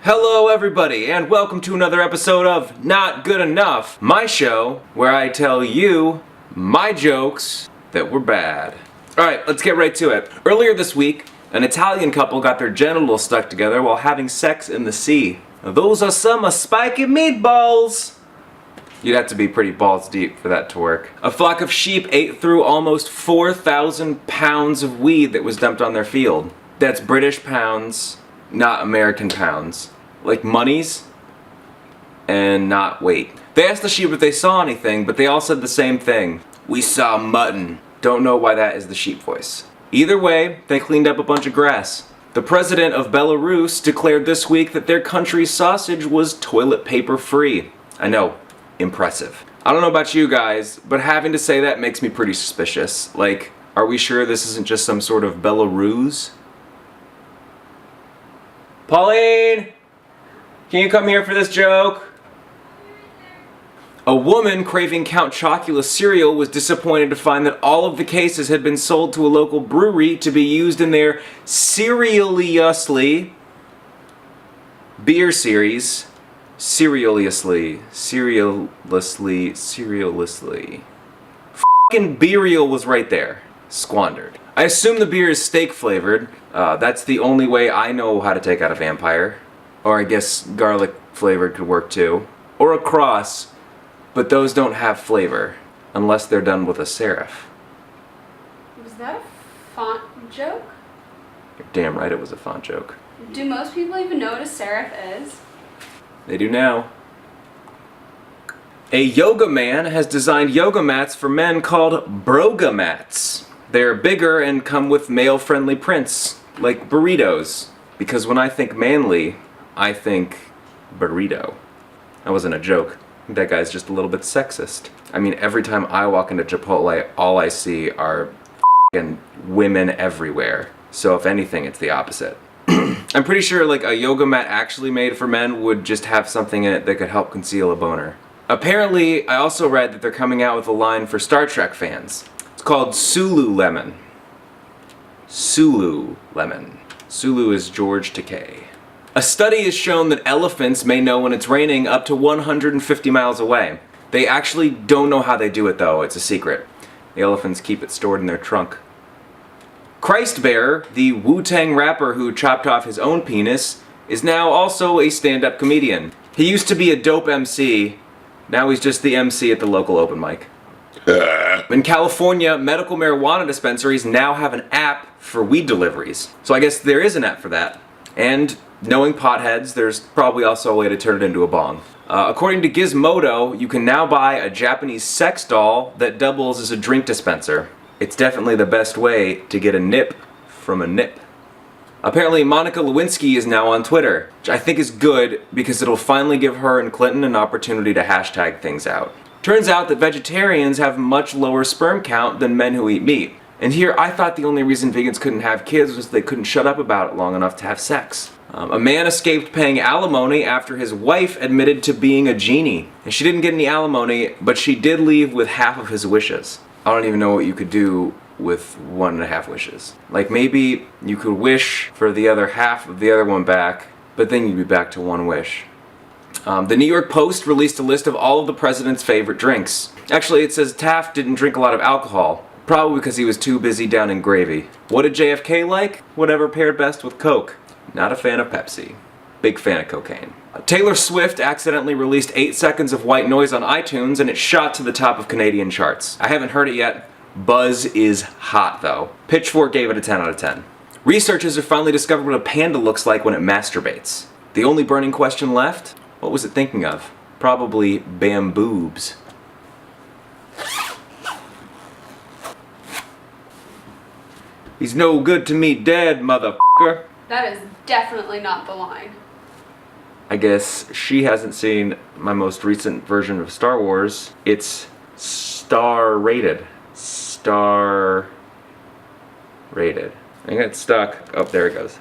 Hello everybody, and welcome to another episode of Not Good Enough, my show where I tell you my jokes that were bad. Alright, let's get right to it. Earlier this week, an Italian couple got their genitals stuck together while having sex in the sea. Those are some spiky meatballs! You'd have to be pretty balls deep for that to work. A flock of sheep ate through almost 4,000 pounds of weed that was dumped on their field. That's British pounds, not American pounds. Like monies, and not weight. They asked the sheep if they saw anything, but they all said the same thing. We saw mutton. Don't know why that is the sheep voice. Either way, they cleaned up a bunch of grass. The president of Belarus declared this week that their country's sausage was toilet paper free. I know, impressive. I don't know about you guys, but having to say that makes me pretty suspicious. Like, are we sure this isn't just some sort of Belarus? Pauline! Can you come here for this joke? A woman craving Count Chocula cereal was disappointed to find that all of the cases had been sold to a local brewery to be used in their cerealiously beer series. Cerealiously. Fucking Beerial was right there. Squandered. I assume the beer is steak flavored. That's the only way I know how to take out a vampire. Or I guess garlic flavored could work too. Or a cross, but those don't have flavor unless they're done with a serif. Was that a font joke? You're damn right it was a font joke. Do most people even know what a serif is? They do now. A yoga man has designed yoga mats for men called broga mats. They're bigger and come with male-friendly prints, like burritos. Because when I think manly, I think burrito. That wasn't a joke. That guy's just a little bit sexist. I mean, every time I walk into Chipotle, all I see are f***ing women everywhere. So if anything, it's the opposite. I'm pretty sure like a yoga mat actually made for men would just have something in it that could help conceal a boner. Apparently, I also read that they're coming out with a line for Star Trek fans. It's called Sulu Lemon. Sulu Lemon. Sulu is George Takei. A study has shown that elephants may know when it's raining up to 150 miles away. They actually don't know how they do it though, it's a secret. The elephants keep it stored in their trunk. Christbearer, the Wu-Tang rapper who chopped off his own penis, is now also a stand-up comedian. He used to be a dope MC, now he's just the MC at the local open mic. In California, medical marijuana dispensaries now have an app for weed deliveries. So I guess there is an app for that. And knowing potheads, there's probably also a way to turn it into a bong. According to Gizmodo, you can now buy a Japanese sex doll that doubles as a drink dispenser. It's definitely the best way to get a nip from a nip. Apparently, Monica Lewinsky is now on Twitter, which I think is good because it'll finally give her and Clinton an opportunity to hashtag things out. Turns out that vegetarians have much lower sperm count than men who eat meat. And here, I thought the only reason vegans couldn't have kids was they couldn't shut up about it long enough to have sex. A man escaped paying alimony after his wife admitted to being a genie. And she didn't get any alimony, but she did leave with half of his wishes. I don't even know what you could do with 1.5 wishes. Like maybe you could wish for the other half of the other one back, but then you'd be back to 1 wish. The New York Post released a list of all of the president's favorite drinks. Actually, it says Taft didn't drink a lot of alcohol. Probably because he was too busy down in gravy. What did JFK like? Whatever paired best with Coke. Not a fan of Pepsi. Big fan of cocaine. Taylor Swift accidentally released 8 seconds of white noise on iTunes and it shot to the top of Canadian charts. I haven't heard it yet. Buzz is hot though. Pitchfork gave it a 10 out of 10. Researchers have finally discovered what a panda looks like when it masturbates. The only burning question left? What was it thinking of? Probably bamboobs. He's no good to me dead, motherfucker. That is definitely not the line. I guess she hasn't seen my most recent version of Star Wars. It's star rated. Star rated. I got stuck. Oh, there it goes.